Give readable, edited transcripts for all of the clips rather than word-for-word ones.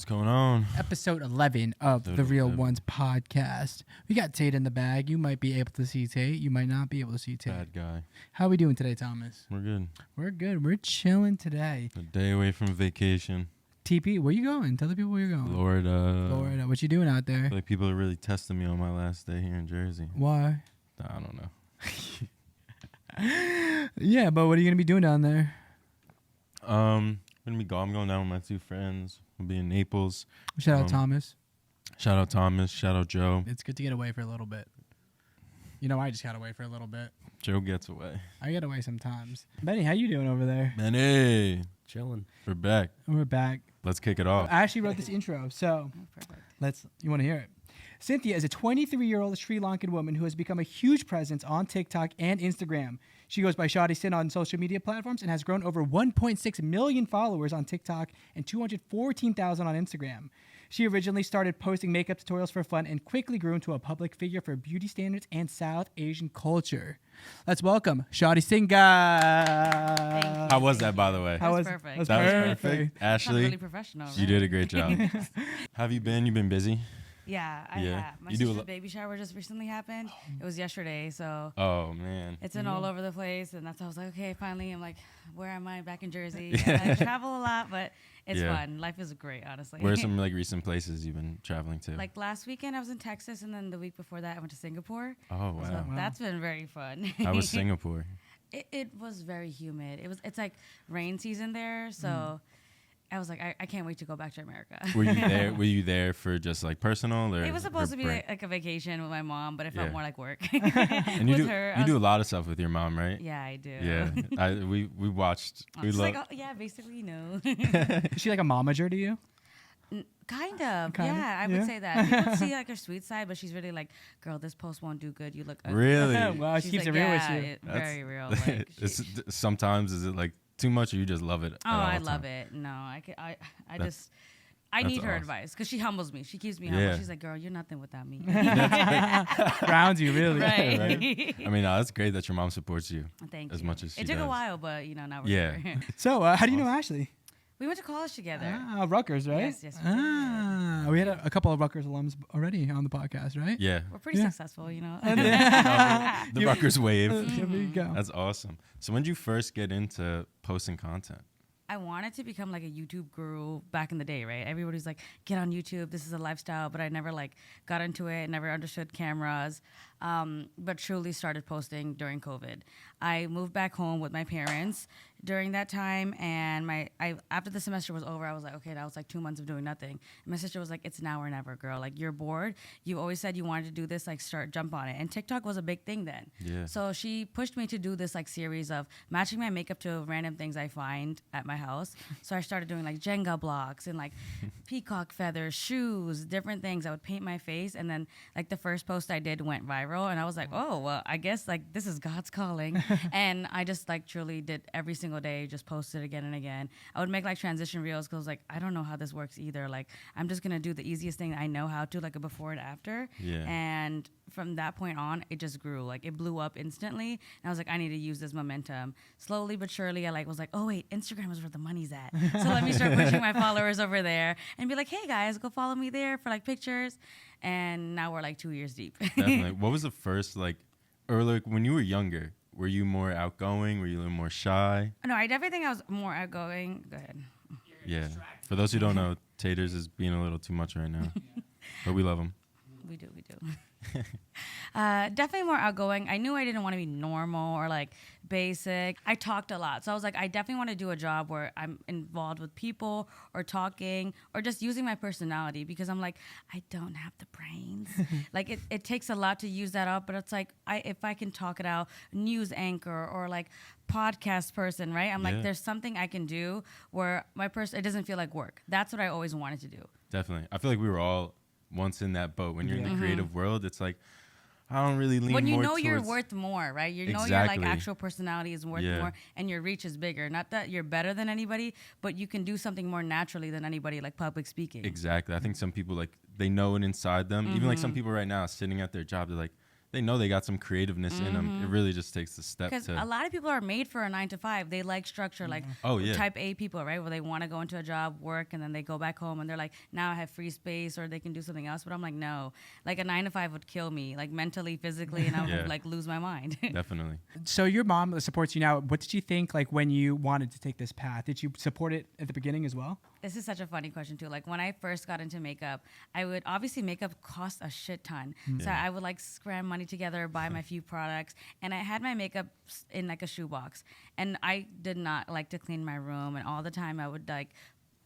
going on? Episode 11 of the Real Ones podcast. We got Tate in the bag. You might be able to see Tate. You might not be able to see Tate. Bad guy. How are we doing today, Thomas? We're good. We're good. We're chilling today. A day away from vacation. TP, where you going? Tell the people where you're going. Florida. What you doing out I there? feel like people are really testing me on my last day here in Jersey. Why? I don't know. Yeah, but what are you going to be doing down there? I'm going down with my two friends. We'll be in Naples. Shout out Thomas. Shout out Thomas. Shout out Joe. It's good to get away for a little bit. You know, I just got away for a little bit. Joe gets away. I get away sometimes. Benny, how you doing over there? Benny. Chilling. We're back. We're back. Let's kick it off. I actually wrote this intro, so you want to hear it. Cynthia is a 23-year-old Sri Lankan woman who has become a huge presence on TikTok and Instagram. She goes by Shawtysin on social media platforms and has grown over 1.6 million followers on TikTok and 214,000 on Instagram. She originally started posting makeup tutorials for fun and quickly grew into a public figure for beauty standards and South Asian culture. Let's welcome Shawtysin. How was that, by the way? That was perfect. That was perfect. Ashley, really professional, right? You did a great job. How have you been? You've been busy? Yeah, I have. My sister's baby shower just recently happened. It was yesterday, so. Oh, man. It's been all over the place, and that's how I was like, okay, finally, I'm like, where am I? Back in Jersey. I travel a lot, but it's fun. Life is great, honestly. Where are some recent places you've been traveling to? Like last weekend, I was in Texas, and then the week before that, I went to Singapore. Oh, wow. So that's been very fun. How was Singapore? It was very humid. It's like rain season there, so. I was like, I can't wait to go back to America. Were you there? Were you there for just like personal, or it was supposed to be like a vacation with my mom, but it felt more like work. And you do a lot of stuff with your mom, right? Yeah, I do. Yeah, we watched. We love. Like, yeah, basically, no. Is she like a momager to you? Kind of. Yeah, I would say that. People see like her sweet side, but she's really like, girl, this post won't do good. You look ugly. Really? Wow, she keeps it real with you. Very real. Like, sometimes is it like too much, or you just love it? Oh, I love it. No, I need her advice because she humbles me. She keeps me humble. She's like, girl, you're nothing without me. Grounds you, really. Right. Right? I mean, that's great that your mom supports you. Thank as you. much as she does. It took a while, but now we're here. So, how do you know Ashley? We went to college together. Rutgers, right? Yes. We had a couple of Rutgers alums already on the podcast, right? Yeah. We're pretty successful, The Rutgers wave. There we go. That's awesome. So when did you first get into posting content? I wanted to become like a YouTube guru back in the day, right? Everybody's like, get on YouTube. This is a lifestyle. But I never like got into it, never understood cameras, but truly started posting during COVID. I moved back home with my parents during that time. And after the semester was over, I was like, okay, that was like 2 months of doing nothing. And my sister was like, it's now or never, girl. Like, you're bored. You always said you wanted to do this, like jump on it. And TikTok was a big thing then. Yeah. So she pushed me to do this like series of matching my makeup to random things I find at my house. So I started doing like Jenga blocks and like peacock feathers, shoes, different things. I would paint my face. And then like the first post I did went viral. And I was like, oh, well, I guess like this is God's calling. And I just like truly did every single day, just posted again and again. I would make like transition reels because I was like, I don't know how this works either. Like, I'm just going to do the easiest thing I know how to, like a before and after. Yeah. And from that point on, it just grew. Like, it blew up instantly. And I was like, I need to use this momentum. Slowly but surely, I was like, oh, wait, Instagram is where the money's at. So let me start pushing my followers over there and be like, hey, guys, go follow me there for like pictures. And now we're like 2 years deep. Definitely. What was the first or like when you were younger? Were you more outgoing? Were you a little more shy? No, I definitely think I was more outgoing. Go ahead. Yeah. For those who don't know, Taters is being a little too much right now. But we love him. We do. Definitely more outgoing. I knew I didn't want to be normal or like basic. I talked a lot. So I was like, I definitely want to do a job where I'm involved with people or talking or just using my personality because I'm like, I don't have the brains. Like it takes a lot to use that up, but it's like if I can talk it out, news anchor or like podcast person, right? I'm like, there's something I can do where it doesn't feel like work. That's what I always wanted to do. Definitely. I feel like we were all once in that boat. When you're in the creative world, it's like, I don't really lean more when you know towards you're worth more, right? You know your like actual personality is worth more and your reach is bigger. Not that you're better than anybody, but you can do something more naturally than anybody, like public speaking. Exactly. I think some people they know it inside them. Even like some people right now sitting at their job, they're like, they know they got some creativeness in them. It really just takes the step Because to. a lot of people are made for a 9 to 5. They like structure, like Oh, yeah. type A people, right? Where they want to go into a job, work, and then they go back home and they're like, now I have free space or they can do something else. But I'm like, no, like a 9 to 5 would kill me, like mentally, physically, and I would Yeah. like lose my mind. Definitely. So your mom supports you now. What did you think like when you wanted to take this path? Did you support it at the beginning as well? This is such a funny question too. Like when I first got into makeup, I would obviously makeup cost a shit ton. So Yeah. I would like scram money together, buy my few products, and I had my makeup in like a shoebox. And I did not like to clean my room, and all the time I would like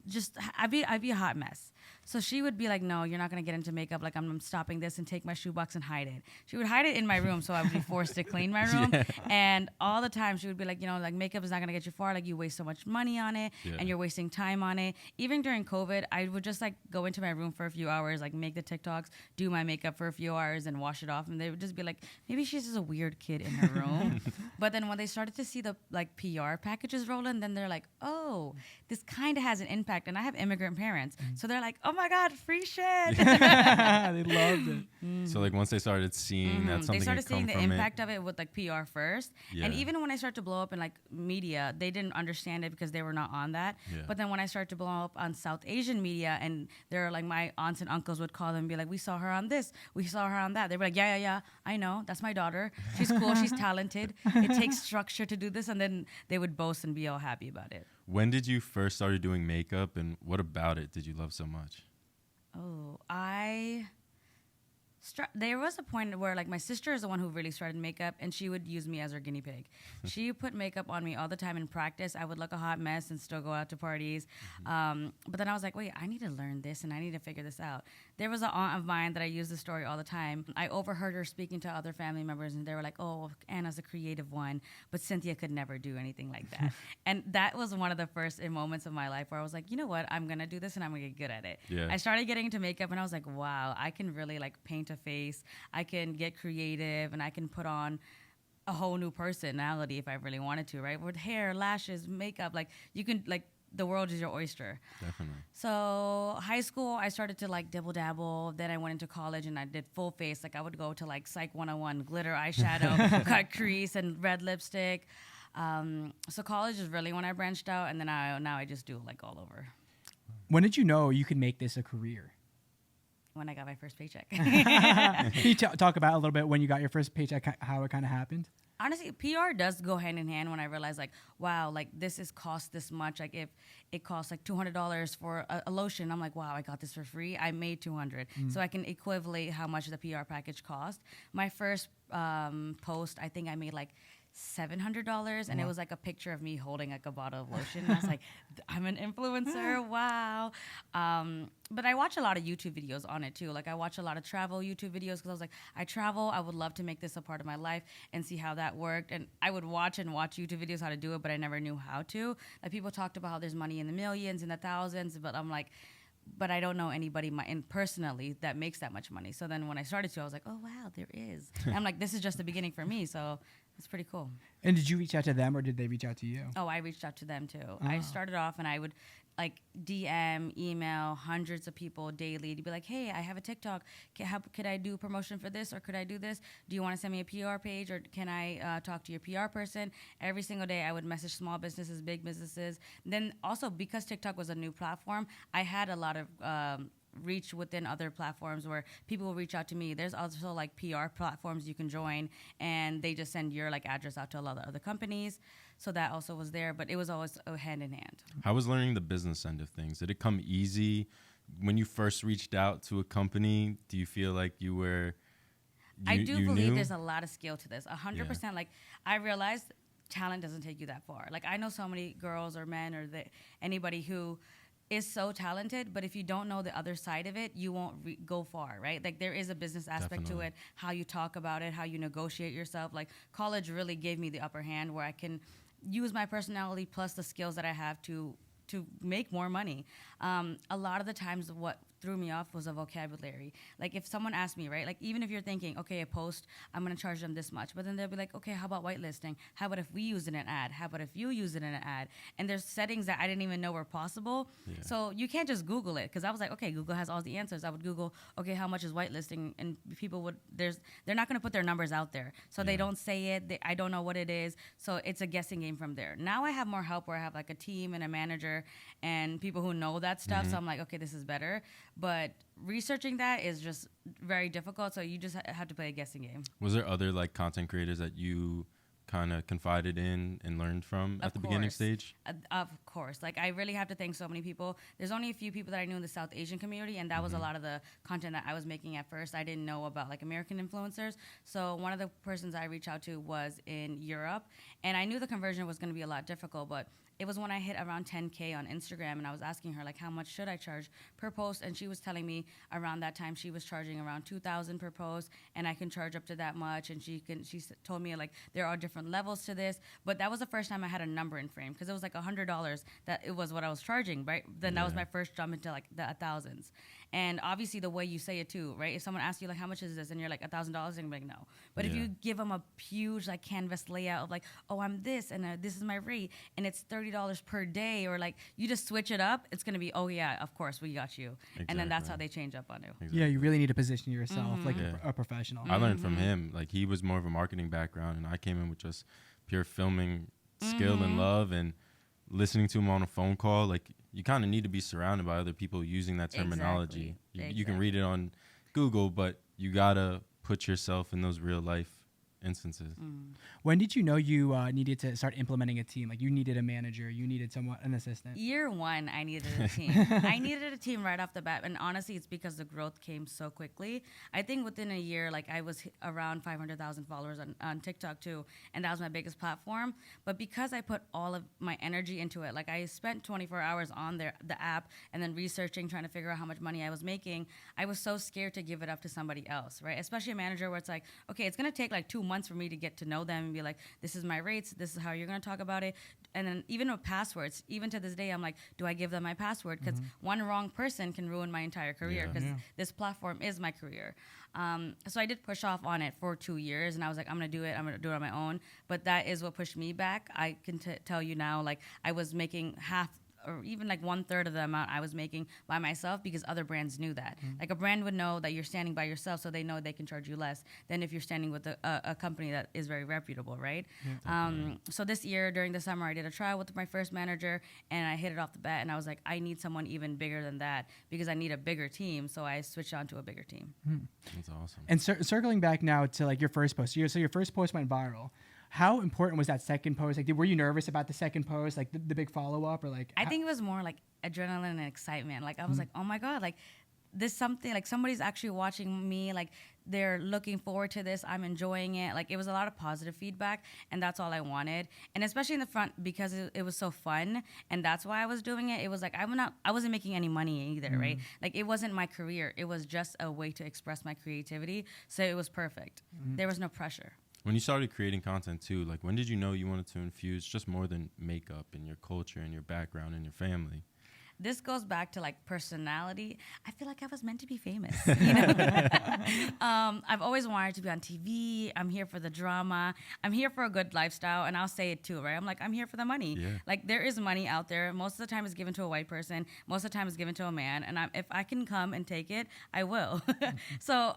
just I'd be a hot mess. So she would be like, "No, you're not gonna get into makeup. Like I'm stopping this and take my shoebox and hide it." She would hide it in my room, so I would be forced to clean my room. Yeah. And all the time she would be like, like makeup is not gonna get you far. Like you waste so much money on it, Yeah. and you're wasting time on it. Even during COVID, I would just like go into my room for a few hours, like make the TikToks, do my makeup for a few hours, and wash it off. And they would just be like, maybe she's just a weird kid in her room. But then when they started to see the like PR packages roll in, then they're like, oh, this kind of has an impact. And I have immigrant parents, so they're like, oh my God, free shit. They loved it. So like once they started seeing that something They started had come seeing the from impact of it with like PR first. And Yeah. even when I started to blow up in like media, they didn't understand it because they were not on that. Yeah. But then when I started to blow up on South Asian media, and they're like my aunts and uncles would call them and be like, we saw her on this, we saw her on that. They were like, yeah, I know, that's my daughter. She's cool, she's talented. It takes structure to do this. And then they would boast and be all happy about it. When did you first started doing makeup, and what about it did you love so much? Oh, there was a point where like my sister is the one who really started makeup, and she would use me as her guinea pig. She put makeup on me all the time in practice. I would look a hot mess and still go out to parties. But then I was like, wait, I need to learn this and I need to figure this out. There was an aunt of mine that I use the story all the time. I overheard her speaking to other family members, and they were like, oh, Anna's a creative one, but Cynthia could never do anything like that. And that was one of the first moments of my life where I was like, you know what, I'm gonna do this and I'm gonna get good at it. Yeah. I started getting into makeup and I was like, wow, I can really like paint a face, I can get creative, and I can put on a whole new personality if I really wanted to, right? With hair, lashes, makeup, like you can like the world is your oyster. Definitely. So high school, I started to like dibble dabble. Then I went into college and I did full face. Like I would go to like Psych 101, glitter eyeshadow, cut crease, and red lipstick. So college is really when I branched out, and then now I just do like all over. When did you know you could make this a career? When I got my first paycheck. Can you talk about a little bit when you got your first paycheck, how it kind of happened? Honestly, PR does go hand in hand when I realized, like, wow, like, this is cost this much. Like, if it costs, like, $200 for a lotion, I'm like, wow, I got this for free. I made $200. So I can equivalent how much the PR package cost. My first post, I think I made, like, $700, and it was like a picture of me holding like a bottle of lotion. And I was like, I'm an influencer, wow. But I watch a lot of YouTube videos on it too. Like I watch a lot of travel YouTube videos because I was like, I travel, I would love to make this a part of my life and see how that worked. And I would watch YouTube videos how to do it, but I never knew how to. Like people talked about how there's money in the millions, in the thousands, but I'm like, but I don't know anybody personally that makes that much money. So then when I started to, I was like, oh, wow, there is. And I'm like, this is just the beginning for me. So it's pretty cool. And did you reach out to them or did they reach out to you? Oh, I reached out to them too. I started off and I would like DM, email hundreds of people daily to be like, hey, I have a TikTok. Could I do promotion for this or could I do this? Do you want to send me a PR page or can I talk to your PR person? Every single day I would message small businesses, big businesses. Then also because TikTok was a new platform, I had a lot of reach within other platforms where people will reach out to me. There's also like PR platforms you can join and they just send your like address out to a lot of other companies. So that also was there, but it was always hand in hand. How was learning the business end of things? Did it come easy when you first reached out to a company? Do you feel like you were? I do believe knew? there's a lot of skill to this. 100%. Yeah. Like I realized talent doesn't take you that far. Like I know so many girls or men or anybody who is so talented, but if you don't know the other side of it, you won't go far, right? Like there is a business aspect Definitely. to it, how you talk about it, how you negotiate yourself. Like college really gave me the upper hand where I can use my personality plus the skills that I have to to make more money. A lot of the times what threw me off was a vocabulary. Like if someone asked me, right, like even if you're thinking, okay, a post, I'm going to charge them this much, but then they'll be like, okay, how about whitelisting? How about if we use it in an ad? How about if you use it in an ad? And there's settings that I didn't even know were possible. Yeah. So you can't just Google it, because I was like, okay, Google has all the answers. I would Google, okay, how much is whitelisting? And people would, they're not going to put their numbers out there. So they don't say it. I don't know what it is. So it's a guessing game from there. Now I have more help where I have like a team and a manager and people who know that stuff. So I'm like, okay, this is better. But researching that is just very difficult. So you just have to play a guessing game. Was there other like content creators that you kind of confided in and learned from at the beginning stage? Of course. Like I really have to thank so many people. There's only a few people that I knew in the South Asian community, and that was a lot of the content that I was making at first. I didn't know about like American influencers. So one of the persons I reached out to was in Europe, and I knew the conversion was going to be a lot difficult, but it was when I hit around 10K on Instagram, and I was asking her, like, how much should I charge per post? And she was telling me around that time she was charging around $2,000 per post, and I can charge up to that much. And she told me, like, there are different levels to this. But that was the first time I had a number in frame, because it was like $100 that it was what I was charging, right? Then that was my first jump into, like, the thousands. And obviously the way you say it too, right? If someone asks you like, how much is this? And you're like $1,000, they're gonna be like, no. But if you give them a huge like canvas layout of like, oh, I'm this, and this is my rate, and it's $30 per day, or like you just switch it up, it's gonna be, oh yeah, of course we got you. Exactly. And then that's how they change up on you. Exactly. Yeah, you really need to position yourself like a professional. I learned from him. Like he was more of a marketing background, and I came in with just pure filming skill and love, and listening to him on a phone call. Like you kind of need to be surrounded by other people using that terminology. Exactly. You can read it on Google, but you gotta put yourself in those real life instances. When did you know you needed to start implementing a team? Like you needed a manager, you needed an assistant? Year one, I needed a team. I needed a team right off the bat. And honestly, it's because the growth came so quickly. I think within a year, like I was around 500,000 followers on TikTok too. And that was my biggest platform. But because I put all of my energy into it, like I spent 24 hours on the app and then researching, trying to figure out how much money I was making, I was so scared to give it up to somebody else, right? Especially a manager where it's like, okay, it's going to take like 2 months for me to get to know them and be like, this is my rates, this is how you're going to talk about it. And then even with passwords, even to this day, I'm like, do I give them my password? Because one wrong person can ruin my entire career, because this platform is my career. So I did push off on it for 2 years, and I was like, I'm going to do it on my own. But that is what pushed me back. I can tell you now, like I was making half or even like 1/3 of the amount I was making by myself, because other brands knew that. Like a brand would know that you're standing by yourself, so they know they can charge you less than if you're standing with a company that is very reputable, right? So this year during the summer, I did a trial with my first manager, and I hit it off the bat, and I was like, I need someone even bigger than that, because I need a bigger team. So I switched on to a bigger team. That's awesome. And circling back now to like your first post, so your first post went viral. How important was that second post? Like, were you nervous about the second post, like the big follow up, or like? I think it was more like adrenaline and excitement. Like I was like, oh my god, like this something, like somebody's actually watching me. Like they're looking forward to this. I'm enjoying it. Like it was a lot of positive feedback, and that's all I wanted. And especially in the front, because it was so fun, and that's why I was doing it. It was like I wasn't making any money either, right? Like it wasn't my career. It was just a way to express my creativity. So it was perfect. There was no pressure. When you started creating content too, like when did you know you wanted to infuse just more than makeup in your culture and your background and your family? This goes back to like personality. I feel like I was meant to be famous, you know? I've always wanted to be on TV. I'm here for the drama. I'm here for a good lifestyle. And I'll say it too, right? I'm like, I'm here for the money. Yeah. Like there is money out there. Most of the time it's given to a white person. Most of the time it's given to a man. And if I can come and take it, I will. So,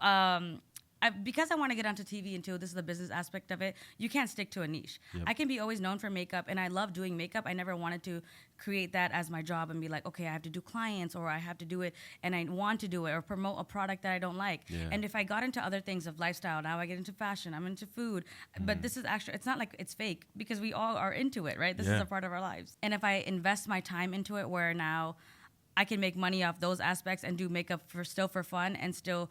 because I want to get onto TV and too, this is the business aspect of it, you can't stick to a niche. I can be always known for makeup, and I love doing makeup. I never wanted to create that as my job and be like, okay, I have to do clients, or I have to do it and I want to do it, or promote a product that I don't like. And if I got into other things of lifestyle, now I get into fashion, I'm into food. But this is actually, it's not like it's fake, because we all are into it, right? This is a part of our lives. And if I invest my time into it, where now I can make money off those aspects and do makeup for fun and still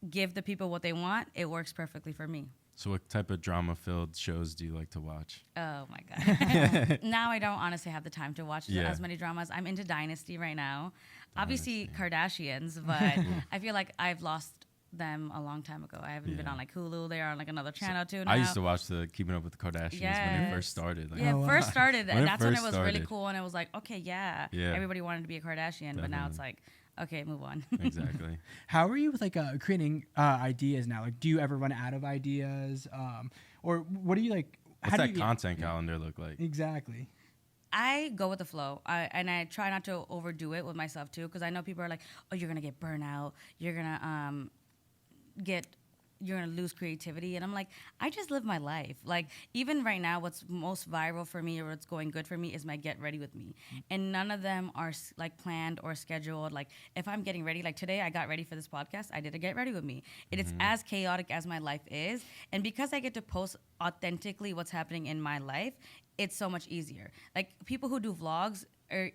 give the people what they want, it works perfectly for me. So what type of drama-filled shows do you like to watch? Oh, my God. Now I don't honestly have the time to watch as many dramas. I'm into Dynasty right now. Obviously, Kardashians, but I feel like I've lost them a long time ago. I haven't been on like Hulu. They are on like another channel too now. I used to watch the Keeping Up with the Kardashians when they first started. Like, first started. When it that's when it first was started. really cool, and it was like, okay, everybody wanted to be a Kardashian, but now it's like, okay, move on. Exactly. How are you with like creating ideas now? Like, do you ever run out of ideas, or what do you like? What's that content calendar look like? Exactly. I go with the flow, and I try not to overdo it with myself too, because I know people are like, "Oh, you're gonna get burnout. You're gonna lose creativity," and I'm like, I just live my life. Like even right now, what's most viral for me or what's going good for me is my get ready with me, and none of them are like planned or scheduled. Like if I'm getting ready, like today I got ready for this podcast, I did a get ready with me. It is as chaotic as my life is, and because I get to post authentically what's happening in my life, it's so much easier. Like people who do vlogs,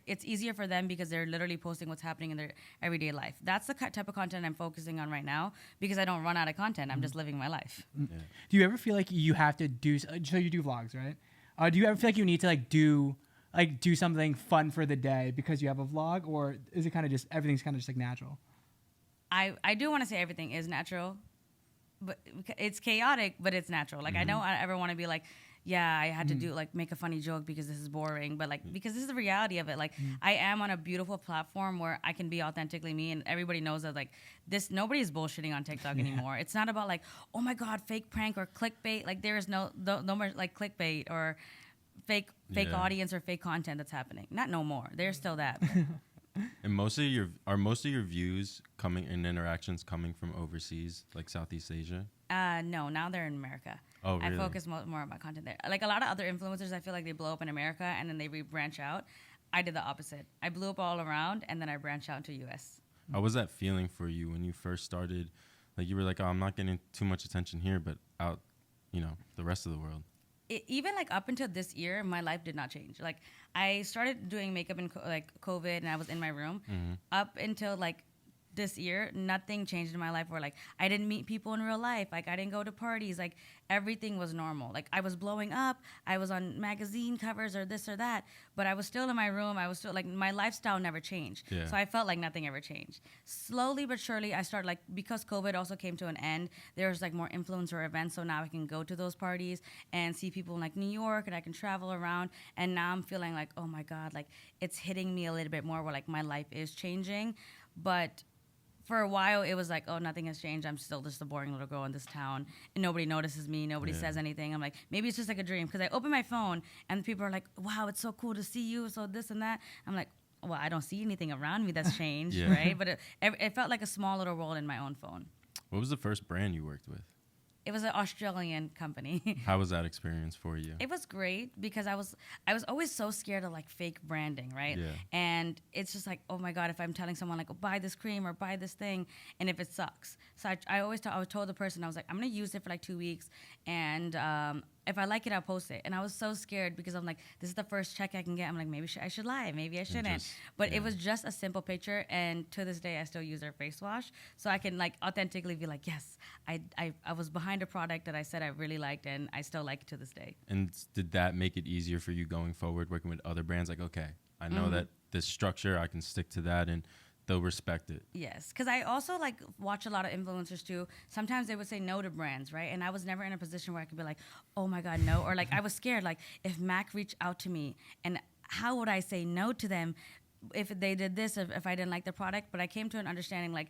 it's easier for them because they're literally posting what's happening in their everyday life. That's the type of content I'm focusing on right now because I don't run out of content. I'm just living my life. Yeah. Do you ever feel like you have to do? So you do vlogs, right? Do you ever feel like you need to do something fun for the day because you have a vlog, or is it kind of just everything's kind of just like natural? I do want to say everything is natural, but it's chaotic, but it's natural. Like I don't ever want to be like, yeah, I had to do like make a funny joke because this is boring, but like because this is the reality of it. Like I am on a beautiful platform where I can be authentically me, and everybody knows that like this. Nobody is bullshitting on TikTok anymore. It's not about like, oh my god, fake prank or clickbait. Like there is no more like clickbait or fake audience or fake content that's happening. Not no more. There's still that. And most of your views coming and interactions coming from overseas, like Southeast Asia? No, now they're in America. Oh, really? I focus more on my content there. Like a lot of other influencers, I feel like they blow up in America and then they branch out. I did the opposite. I blew up all around and then I branched out to US. How was that feeling for you when you first started? Like you were like, oh, I'm not getting too much attention here, but out, the rest of the world. Even like up until this year, my life did not change. Like I started doing makeup in COVID, and I was in my room. Up until like this year, nothing changed in my life. Where like I didn't meet people in real life. Like I didn't go to parties. Like everything was normal. Like I was blowing up. I was on magazine covers or this or that. But I was still in my room. I was still like my lifestyle never changed. Yeah. So I felt like nothing ever changed. Slowly but surely, I started like because COVID also came to an end. There was like more influencer events. So now I can go to those parties and see people in like New York, and I can travel around. And now I'm feeling like, oh my god, like it's hitting me a little bit more. Where like my life is changing, but for a while, it was like, oh, nothing has changed. I'm still just a boring little girl in this town, and nobody notices me. Nobody says anything. I'm like, maybe it's just like a dream. Because I open my phone, and people are like, wow, it's so cool to see you, so this and that. I'm like, well, I don't see anything around me that's changed, right? But it felt like a small little world in my own phone. What was the first brand you worked with? It was an Australian company. How was that experience for you? It was great because I was always so scared of like fake branding, right? Yeah. And it's just like, oh my god, if I'm telling someone like, oh, buy this cream or buy this thing, and if it sucks, so I always told the person, I was like, I'm gonna use it for like 2 weeks, and if I like it, I'll post it. And I was so scared because I'm like, this is the first check I can get. I'm like, maybe I should lie, maybe I shouldn't. But it was just a simple picture, and to this day, I still use their face wash, so I can like authentically be like, yes, I was behind a product that I said I really liked, and I still like it to this day. And did that make it easier for you going forward, working with other brands? Like, okay, I know that this structure, I can stick to that, and they'll respect it. Yes, because I also like watch a lot of influencers too. Sometimes they would say no to brands, right? And I was never in a position where I could be like, oh my god, no. Or like I was scared, like if Mac reached out to me, and how would I say no to them if they did this, if I didn't like the product? But I came to an understanding like,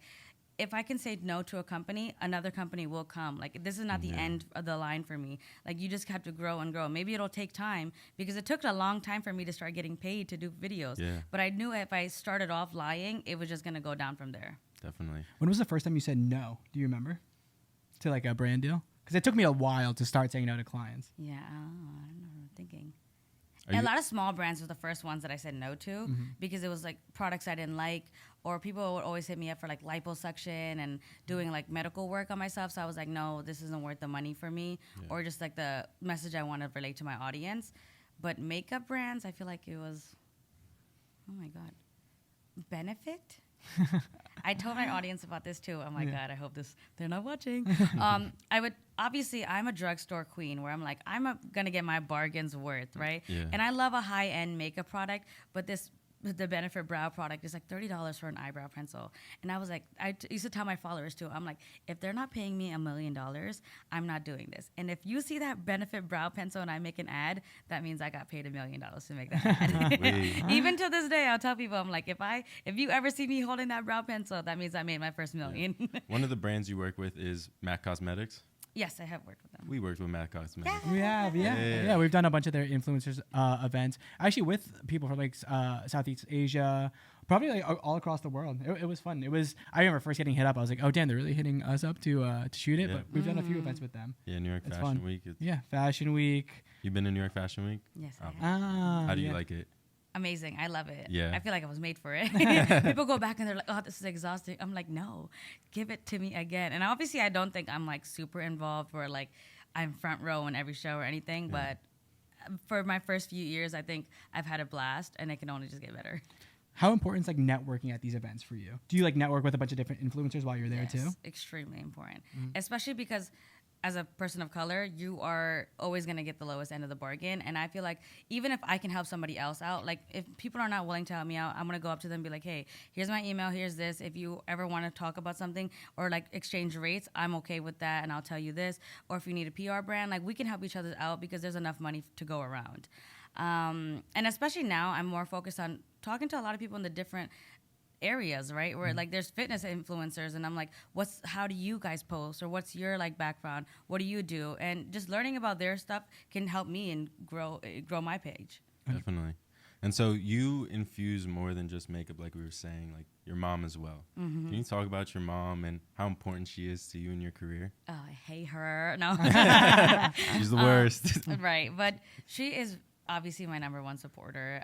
if I can say no to a company, another company will come. Like, this is not the end of the line for me. Like, you just have to grow and grow. Maybe it'll take time, because it took a long time for me to start getting paid to do videos. Yeah. But I knew if I started off lying, it was just going to go down from there. Definitely. When was the first time you said no? Do you remember? To like a brand deal? Because it took me a while to start saying no to clients. Yeah, I don't know what I'm thinking. A lot of small brands were the first ones that I said no to, because it was like products I didn't like, or people would always hit me up for like liposuction and doing like medical work on myself. So I was like, no, this isn't worth the money for me, or just like the message I want to relate to my audience. But makeup brands, I feel like it was, oh my god, Benefit. I told my audience about this too. I'm like, God, I hope they're not watching. Obviously, I'm a drugstore queen where I'm like, I'm gonna get my bargains worth, right? Yeah. And I love a high-end makeup product, but this the Benefit Brow product is like $30 for an eyebrow pencil. And I was like, used to tell my followers too, I'm like, if they're not paying me $1 million, I'm not doing this. And if you see that Benefit Brow pencil and I make an ad, that means I got paid $1 million to make that ad. Even to this day, I'll tell people, I'm like, if you ever see me holding that brow pencil, that means I made my first $1 million. One of the brands you work with is MAC Cosmetics. Yes, I have worked with them. We worked with MAC Cosmetics. We have, yeah. We've done a bunch of their influencers events, actually with people from like Southeast Asia, probably like all across the world. It was fun. I remember first getting hit up. I was like, oh damn, they're really hitting us up to shoot it. Yeah. But we've done a few events with them. Yeah, New York It's Fashion fun. Week. Fashion Week. You've been to New York Fashion Week? Yes, I have. How do you like it? Amazing. I love it. Yeah. I feel like I was made for it. People go back and they're like, oh, this is exhausting. I'm like, no, give it to me again. And obviously I don't think I'm like super involved or like I'm front row in every show or anything. Yeah. But for my first few years, I think I've had a blast and it can only just get better. How important is like networking at these events for you? Do you like network with a bunch of different influencers while you're there too? Extremely important. Especially because as a person of color, you are always going to get the lowest end of the bargain. And I feel like even if I can help somebody else out, like if people are not willing to help me out, I'm going to go up to them and be like, hey, here's my email, here's this. If you ever want to talk about something or like exchange rates, I'm okay with that. And I'll tell you this. Or if you need a PR brand, like we can help each other out because there's enough money to go around. And especially now, I'm more focused on talking to a lot of people in the different areas, right? Where like there's fitness influencers and I'm like, how do you guys post, or what's your like background? What do you do? And just learning about their stuff can help me and grow my page. Definitely. And so you infuse more than just makeup, like we were saying, like your mom as well. Can you talk about your mom and how important she is to you in your career? Oh, I hate her. No. She's the worst. Right. But she is obviously my number one supporter.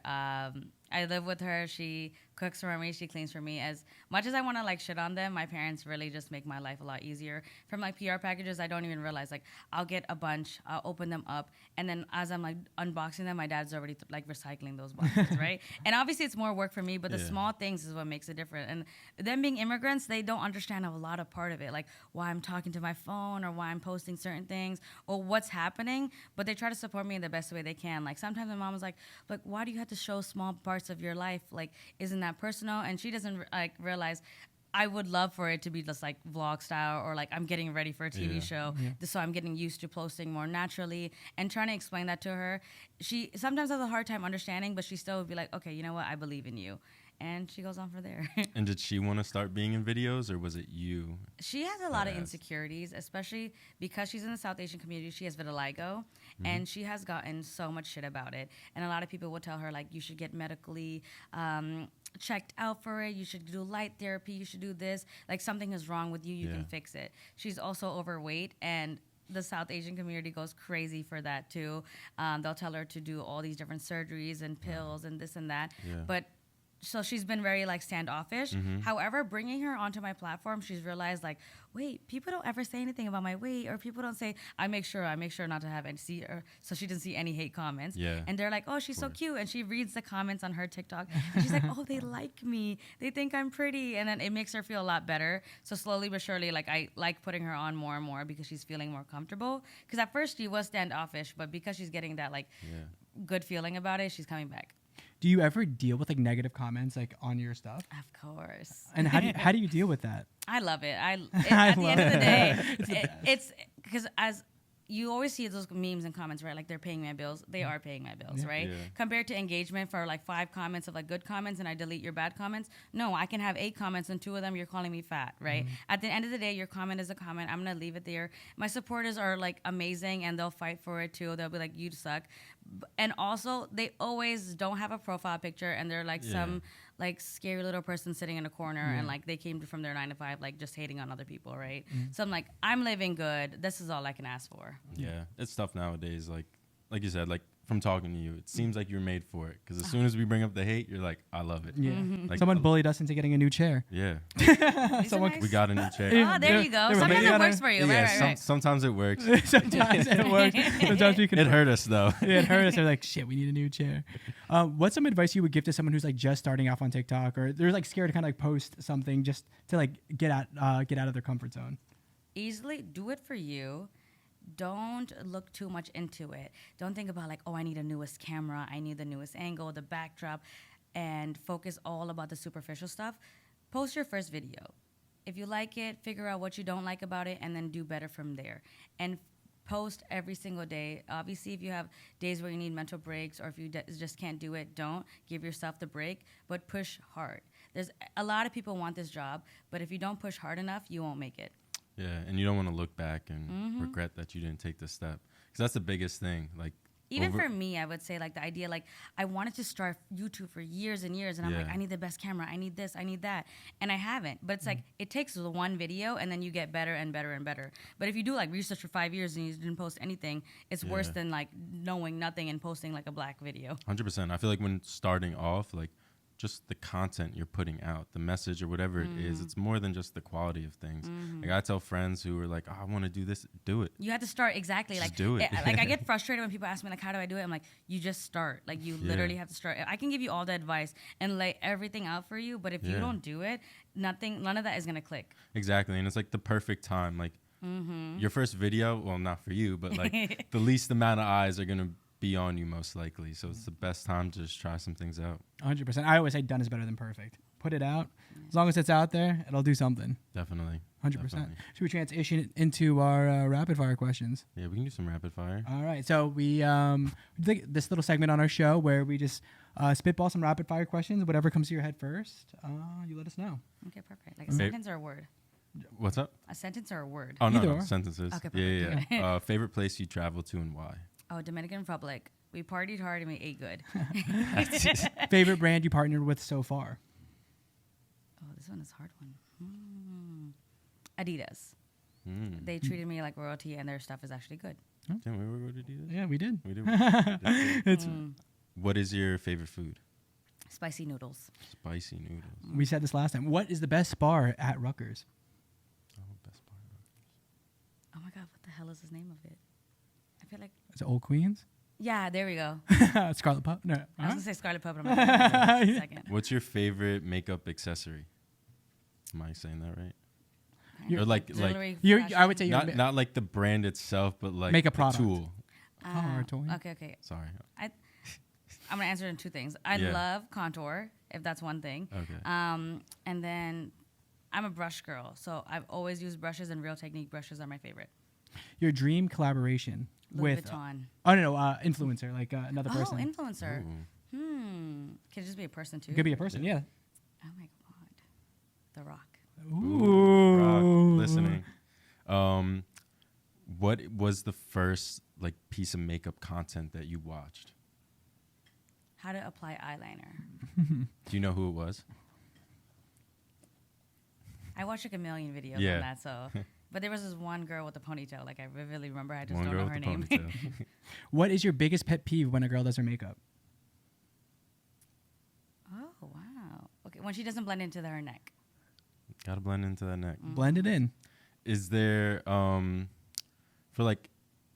I live with her. She cooks for me. She cleans for me. As much as I want to like shit on them, my parents really just make my life a lot easier. From like PR packages, I don't even realize, like I'll get a bunch, I'll open them up, and then as I'm like unboxing them, my dad's already like recycling those boxes, right? And obviously it's more work for me, but the small things is what makes it different. And them being immigrants, they don't understand a lot of part of it, like why I'm talking to my phone or why I'm posting certain things or what's happening, but they try to support me in the best way they can. Like sometimes my mom was like, why do you have to show small parts of your life? Like, isn't that personal? And she doesn't like realize I would love for it to be just like vlog style or like I'm getting ready for a TV show. So I'm getting used to posting more naturally and trying to explain that to her. She sometimes has a hard time understanding, but she still would be like, okay, you know what? I believe in you. And she goes on from there. And did she want to start being in videos, or was it you? She has a lot of insecurities, especially because she's in the South Asian community. She has vitiligo, and she has gotten so much shit about it. And a lot of people will tell her, like, you should get medically checked out for it. You should do light therapy. You should do this. Like, something is wrong with you. You can fix it. She's also overweight, and the South Asian community goes crazy for that, too. They'll tell her to do all these different surgeries and pills and this and that. But so she's been very like standoffish. However, bringing her onto my platform, she's realized like, wait, people don't ever say anything about my weight, or people don't say, I make sure not to have any, see her. So she didn't see any hate comments. And they're like, oh, she's so cute. And she reads the comments on her TikTok. And she's like, oh, they like me. They think I'm pretty. And then it makes her feel a lot better. So slowly but surely, like I like putting her on more and more because she's feeling more comfortable. Because at first she was standoffish, but because she's getting that like good feeling about it, she's coming back. Do you ever deal with like negative comments like on your stuff? Of course. And how do you deal with that? I love it. At the end of the day, it's because as you always see those memes and comments, right? Like they're paying my bills. They are paying my bills, right? Compared to engagement for like 5 comments of like good comments and I delete your bad comments. No, I can have 8 comments and 2 of them you're calling me fat, right? At the end of the day, your comment is a comment. I'm going to leave it there. My supporters are like amazing and they'll fight for it too. They'll be like, you suck. And also they always don't have a profile picture and they're like some like scary little person sitting in a corner and like they came from their 9 to 5 like just hating on other people, right? So I'm like, I'm living good. This is all I can ask for. It's tough nowadays, like you said, like from talking to you, it seems like you're made for it, because as soon as we bring up the hate, you're like, I love it. Like, someone bullied us into getting a new chair. We got a new chair. Oh, there you go. Sometimes it works for you. Right. Sometimes it works. Sometimes it works. Sometimes we can. It hurt us though. It hurt us. They're like, shit, we need a new chair. What's some advice you would give to someone who's like just starting off on TikTok, or they're like scared to kind of like post something just to like get out of their comfort zone? Easily do it for you. Don't look too much into it. Don't think about like, oh, I need a newest camera. I need the newest angle, the backdrop. and focus all about the superficial stuff, post your first video. If you like it, figure out what you don't like about it, and then do better from there. And post every single day. Obviously, if you have days where you need mental breaks, or if you just can't do it, don't give yourself the break, but push hard. There's a lot of people want this job, but if you don't push hard enough, you won't make it. Yeah, and you don't want to look back and regret that you didn't take the step, because that's the biggest thing. Like, even for me, I would say, like, the idea, like, I wanted to start YouTube for years and years, and I'm like, I need the best camera, I need this, I need that, and I haven't. But it's like, it takes the one video, and then you get better and better and better. But if you do, like, research for 5 years and you didn't post anything, it's worse than, like, knowing nothing and posting, like, a black video. 100%. I feel like when starting off, like, just the content you're putting out, the message or whatever it is, it's more than just the quality of things. Like, I tell friends who are like, oh, I want to do this, do it. You have to start exactly. Just like, do it. Like, I get frustrated when people ask me, like, how do I do it? I'm like, you just start. Like, you literally have to start. I can give you all the advice and lay everything out for you, but if you don't do it, none of that is going to click. Exactly. And it's like the perfect time. Like, your first video, well, not for you, but like the least amount of eyes are going to be on you most likely. So it's the best time to just try some things out. 100%. I always say done is better than perfect. Put it out. As long as it's out there, it'll do something. Definitely. 100%. Definitely. Should we transition into our rapid fire questions? Yeah, we can do some rapid fire. All right. So we did this little segment on our show where we just spitball some rapid fire questions. Whatever comes to your head first, you let us know. Okay, perfect. Like a sentence or a word? What's up? A sentence or a word? Oh, Either no, or. sentences. Okay, perfect. Yeah. Favorite place you traveled to and why? Oh, Dominican Republic. We partied hard and we ate good. Favorite brand you partnered with so far? Oh, this one is a hard one. Adidas. They treated me like royalty, and their stuff is actually good. Didn't we ever go to Adidas? Yeah, we did. We did. What is your favorite food? Spicy noodles. Spicy noodles. We said this last time. What is the best bar at Rutgers? Oh, best bar. Oh my God, what the hell is the name of it? I feel like. Is it Old Queens? Yeah, there we go. Scarlet Pub? No. I was gonna say Scarlet Pub, but I'm like, wait a second. What's your favorite makeup accessory? Am I saying that right? You're- Or like Jewelry, I would say you're not like the brand itself, but like Make a the product. tool. or a toy. Okay. Sorry. I'm gonna answer in two things. I love contour, if that's one thing. Okay. And then I'm a brush girl, so I've always used brushes, and Real Technique brushes are my favorite. Your dream collaboration Louis with Vuitton. Influencer, like another person. Oh, influencer. Ooh. Can it just be a person too? It could be a person, yeah. Oh my God, The Rock. Ooh. Rock, listening. What was the first like piece of makeup content that you watched? How to apply eyeliner. Do you know who it was? I watched like a million videos Yeah. on that, so. But there was this one girl with a ponytail. Like, I vividly remember. I just One don't girl know her with a name. ponytail. What is your biggest pet peeve when a girl does her makeup? Oh, wow. Okay, when she doesn't blend into her neck. Gotta blend into that neck. Blend it in. Is there for like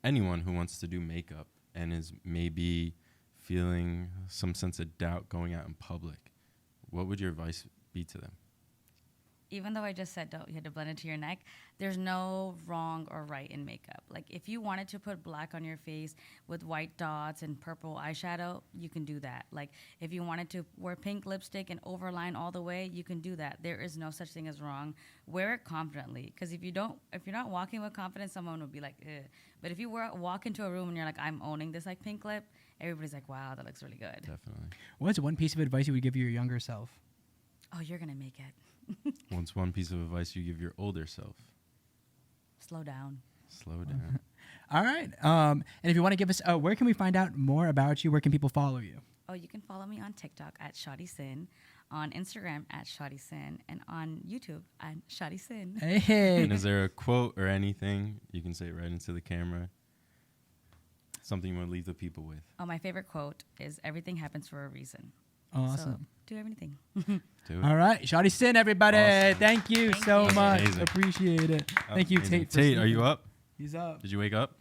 anyone who wants to do makeup and is maybe feeling some sense of doubt going out in public, what would your advice be to them? Even though I just said you had to blend into your neck, there's no wrong or right in makeup. Like, if you wanted to put black on your face with white dots and purple eyeshadow, you can do that. Like, if you wanted to wear pink lipstick and overline all the way, you can do that. There is no such thing as wrong. Wear it confidently, because if you're not walking with confidence, someone would be like, ugh. But if you walk into a room and you're like, I'm owning this like pink lip, everybody's like, wow, that looks really good. Definitely. What's one piece of advice you would give your younger self? Oh, you're gonna make it. What's one piece of advice you give your older self? Slow down. Slow down. All right. And if you want to give us, where can we find out more about you? Where can people follow you? Oh, you can follow me on TikTok at Shawtysin, on Instagram at Shawtysin, and on YouTube at Shawtysin. Hey. And is there a quote or anything you can say right into the camera? Something you want to leave the people with? Oh, my favorite quote is, everything happens for a reason. Awesome. So do everything. Do it. All right. Shawtysin, everybody. Awesome. Thank you Thank so you. much. Amazing. Appreciate it. Thank you, Amazing. Tate. for Tate, are you speaking. up? He's up. Did you wake up?